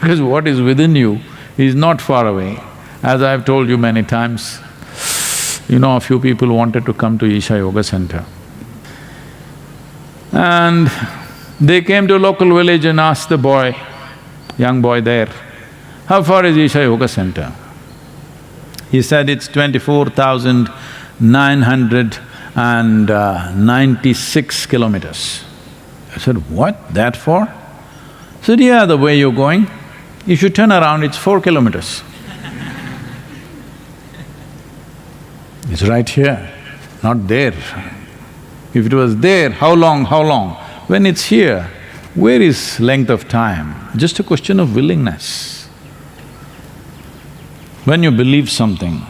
because what is within you is not far away. As I've told you many times, a few people wanted to come to Isha Yoga Center. And they came to a local village and asked the boy, young boy there, how far is Isha Yoga Center? He said, it's 24,996 kilometers. I said, what, that far? He said, yeah, the way you're going, if you turn around, it's 4 kilometers. It's right here, not there. If it was there, how long, how long? When it's here, where is length of time? Just a question of willingness. When you believe something,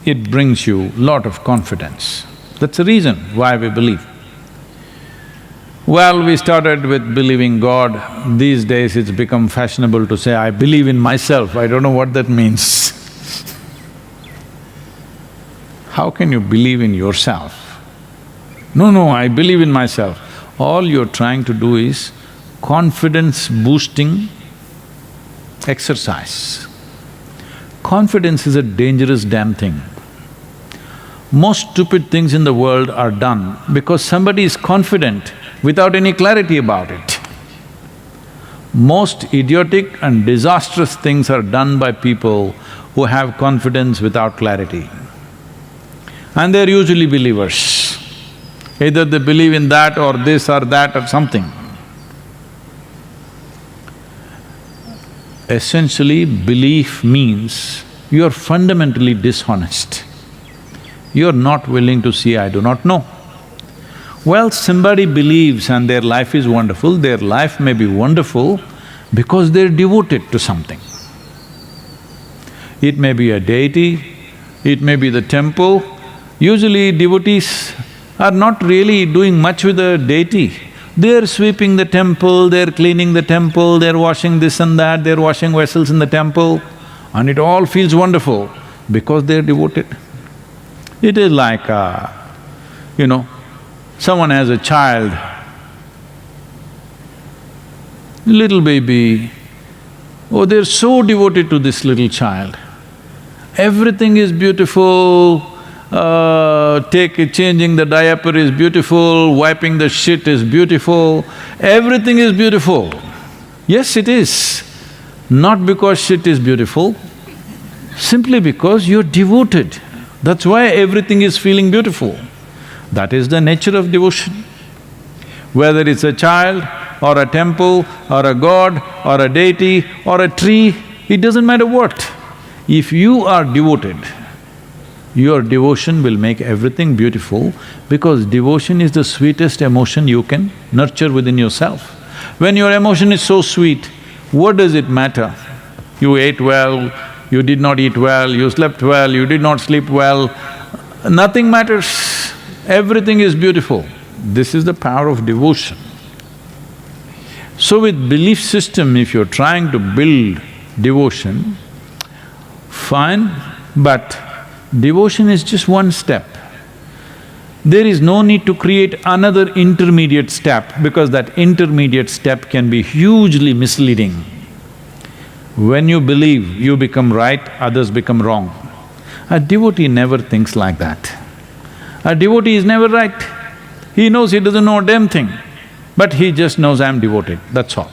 it brings you lot of confidence. That's the reason why we believe. Well, we started with believing God. These days it's become fashionable to say, I believe in myself. I don't know what that means. How can you believe in yourself? No, I believe in myself. All you're trying to do is confidence-boosting exercise. Confidence is a dangerous damn thing. Most stupid things in the world are done because somebody is confident without any clarity about it. Most idiotic and disastrous things are done by people who have confidence without clarity. And they're usually believers. Either they believe in that or this or that or something. Essentially, belief means you're fundamentally dishonest. You're not willing to see, I do not know. Well, somebody believes and their life is wonderful, their life may be wonderful because they're devoted to something. It may be a deity, it may be the temple. Usually devotees are not really doing much with the deity. They're sweeping the temple, they're cleaning the temple, they're washing this and that, they're washing vessels in the temple, and it all feels wonderful because they're devoted. It is like, someone has a child, little baby, oh, they're so devoted to this little child. Everything is beautiful, changing the diaper is beautiful, wiping the shit is beautiful, everything is beautiful. Yes, it is. Not because shit is beautiful, simply because you're devoted. That's why everything is feeling beautiful. That is the nature of devotion. Whether it's a child or a temple or a god or a deity or a tree, it doesn't matter what. If you are devoted, your devotion will make everything beautiful because devotion is the sweetest emotion you can nurture within yourself. When your emotion is so sweet, what does it matter? You ate well, you did not eat well, you slept well, you did not sleep well, nothing matters. Everything is beautiful. This is the power of devotion. So with belief system, if you're trying to build devotion, fine, but devotion is just one step. There is no need to create another intermediate step because that intermediate step can be hugely misleading. When you believe you become right, others become wrong. A devotee never thinks like that. A devotee is never right. He knows he doesn't know a damn thing, but he just knows I'm devoted, that's all.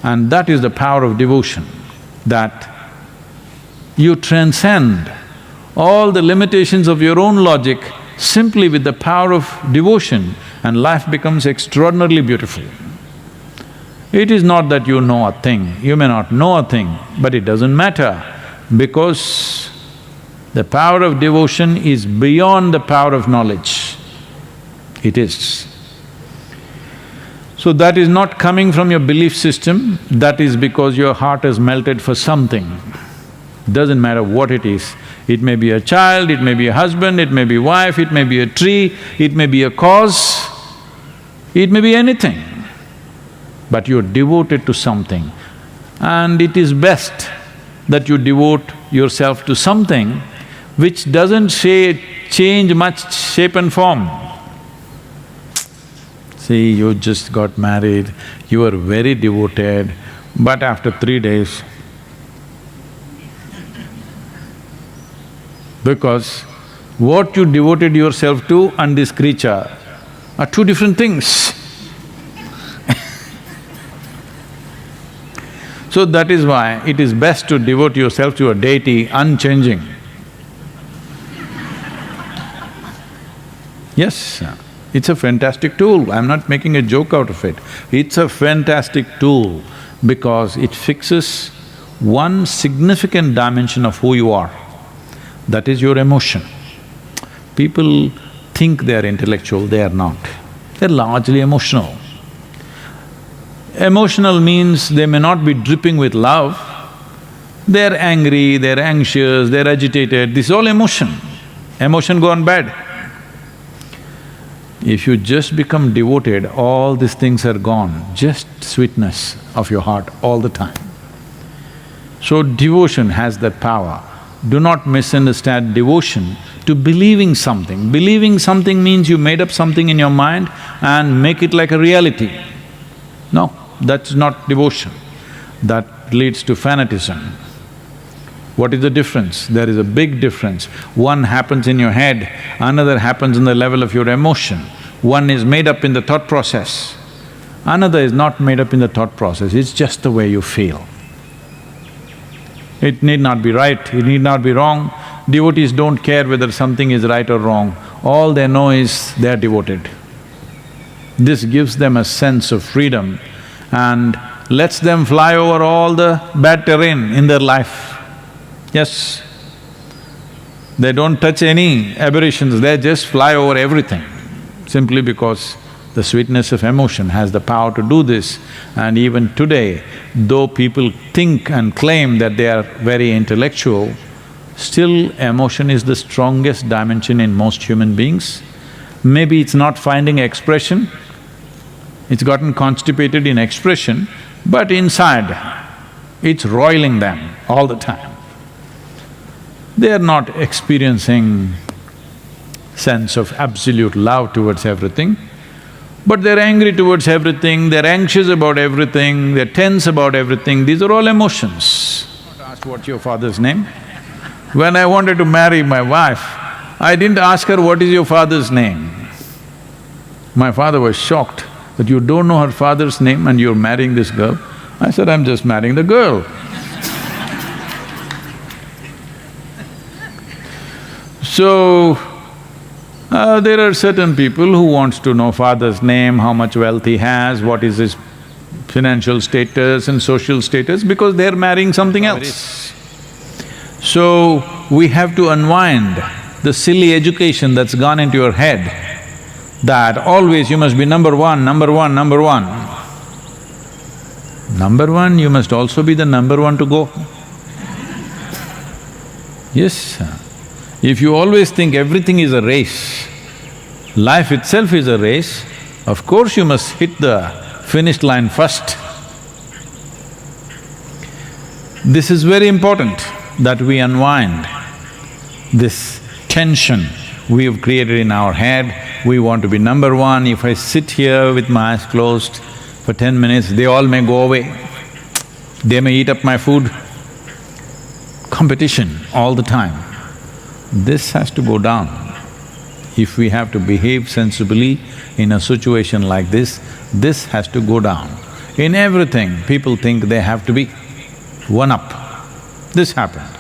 And that is the power of devotion, that you transcend all the limitations of your own logic simply with the power of devotion, and life becomes extraordinarily beautiful. It is not that you know a thing, you may not know a thing, but it doesn't matter because the power of devotion is beyond the power of knowledge. It is. So that is not coming from your belief system, that is because your heart has melted for something. Doesn't matter what it is. It may be a child, it may be a husband, it may be a wife, it may be a tree, it may be a cause, it may be anything. But you're devoted to something. And it is best that you devote yourself to something which doesn't change much shape and form. See, you just got married, you are very devoted, But after 3 days, because what you devoted yourself to and this creature are two different things. So that is why it is best to devote yourself to a deity unchanging. Yes, it's a fantastic tool, I'm not making a joke out of it. It's a fantastic tool because it fixes one significant dimension of who you are, that is your emotion. People think they are intellectual, they are not. They're largely emotional. Emotional means they may not be dripping with love, they're angry, they're anxious, they're agitated, this is all emotion. Emotion gone bad. If you just become devoted, all these things are gone, just sweetness of your heart all the time. So devotion has that power. Do not misunderstand devotion to believing something. Believing something means you made up something in your mind and make it like a reality. No, that's not devotion. That leads to fanaticism. What is the difference? There is a big difference. One happens in your head, another happens in the level of your emotion. One is made up in the thought process, another is not made up in the thought process, it's just the way you feel. It need not be right, it need not be wrong. Devotees don't care whether something is right or wrong, all they know is they are devoted. This gives them a sense of freedom and lets them fly over all the bad terrain in their life. Yes, they don't touch any aberrations, they just fly over everything, simply because the sweetness of emotion has the power to do this. And even today, though people think and claim that they are very intellectual, still emotion is the strongest dimension in most human beings. Maybe it's not finding expression, it's gotten constipated in expression, but inside, it's roiling them all the time. They are not experiencing sense of absolute love towards everything, but they're angry towards everything, they're anxious about everything, they're tense about everything, these are all emotions. I not asked what's your father's name. When I wanted to marry my wife, I didn't ask her, what is your father's name? My father was shocked that you don't know her father's name and you're marrying this girl. I said, I'm just marrying the girl. So, there are certain people who wants to know father's name, how much wealth he has, what is his financial status and social status, because they're marrying something else. So, we have to unwind the silly education that's gone into your head, that always you must be number one, number one, number one. Number one, you must also be the number one to go. Yes, if you always think everything is a race, life itself is a race, of course you must hit the finish line first. This is very important that we unwind this tension we have created in our head. We want to be number one. If I sit here with my eyes closed for 10 minutes, they all may go away. They may eat up my food. Competition all the time. This has to go down. If we have to behave sensibly in a situation like this has to go down. In everything, people think they have to be one up. This happened.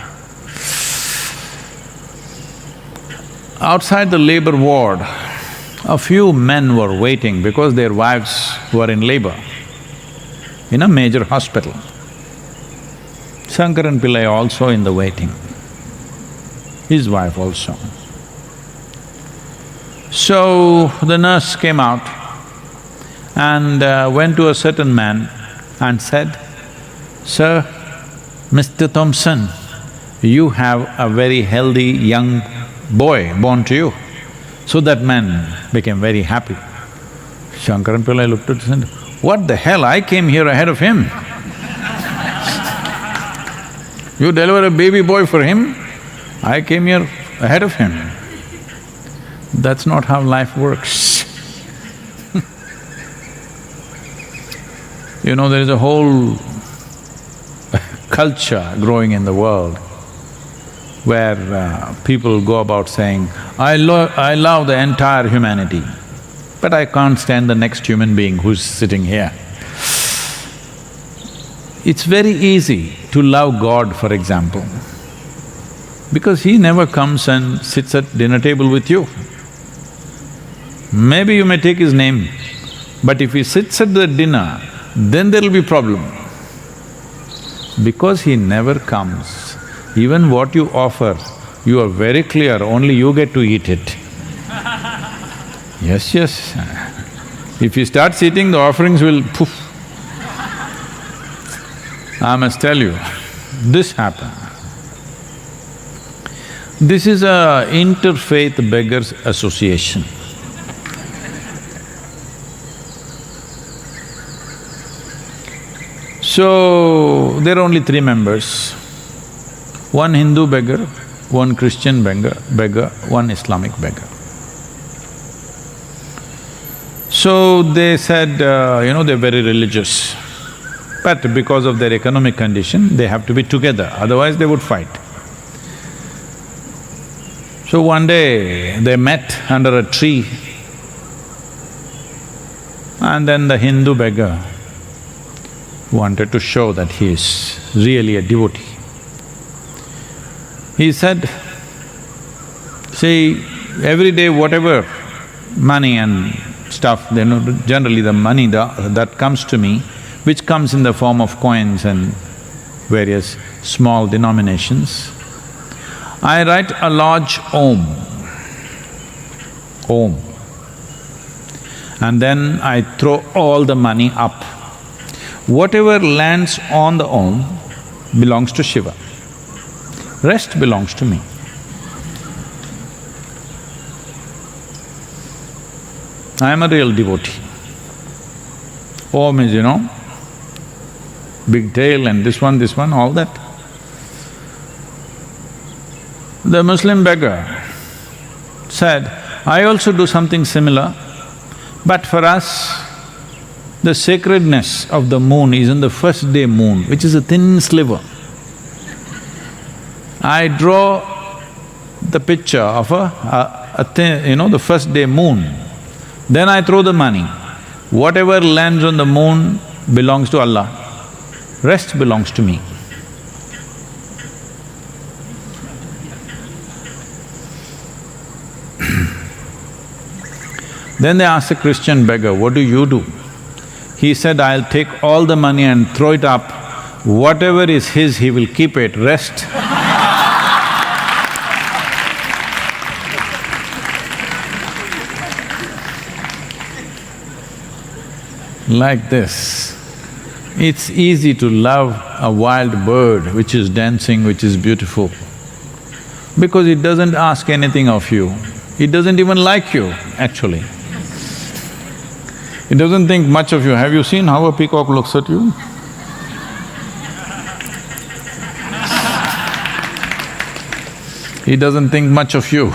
Outside the labor ward, a few men were waiting because their wives were in labor in a major hospital. Shankaran Pillai also in the waiting, his wife also. So, the nurse came out and went to a certain man and said, "Sir, Mr. Thompson, you have a very healthy young boy born to you." So that man became very happy. Shankaran Pillai looked at him and said, "What the hell, I came here ahead of him. You deliver a baby boy for him, I came here ahead of him." That's not how life works. You know, there is a whole culture growing in the world where people go about saying, I love the entire humanity, but I can't stand the next human being who's sitting here. It's very easy to love God, for example, because He never comes and sits at dinner table with you. Maybe you may take His name, but if He sits at the dinner, then there'll be problem. Because He never comes, even what you offer, you are very clear, only you get to eat it. Yes, yes. If you start eating, the offerings will poof. I must tell you, this happened. This is a interfaith beggars association. So, there are only 3 members. One Hindu beggar, one Christian beggar, one Islamic beggar. So they said, they're very religious, but because of their economic condition, they have to be together, otherwise they would fight. So one day, they met under a tree, and then the Hindu beggar wanted to show that he is really a devotee. He said, see, every day whatever money and stuff, generally the money that comes to me, which comes in the form of coins and various small denominations, I write a large Om, and then I throw all the money up. Whatever lands on the Om belongs to Shiva, rest belongs to me. I am a real devotee. Om is, big tail and this one, all that. The Muslim beggar said, I also do something similar, but for us, the sacredness of the moon is in the first day moon, which is a thin sliver. I draw the picture of a thin, the first day moon, then I throw the money. Whatever lands on the moon belongs to Allah, rest belongs to me. Then they asked the Christian beggar, what do you do? He said, I'll take all the money and throw it up. Whatever is his, he will keep it, rest. Like this. It's easy to love a wild bird which is dancing, which is beautiful, because it doesn't ask anything of you. It doesn't even like you, actually. It doesn't think much of you. Have you seen how a peacock looks at you? He doesn't think much of you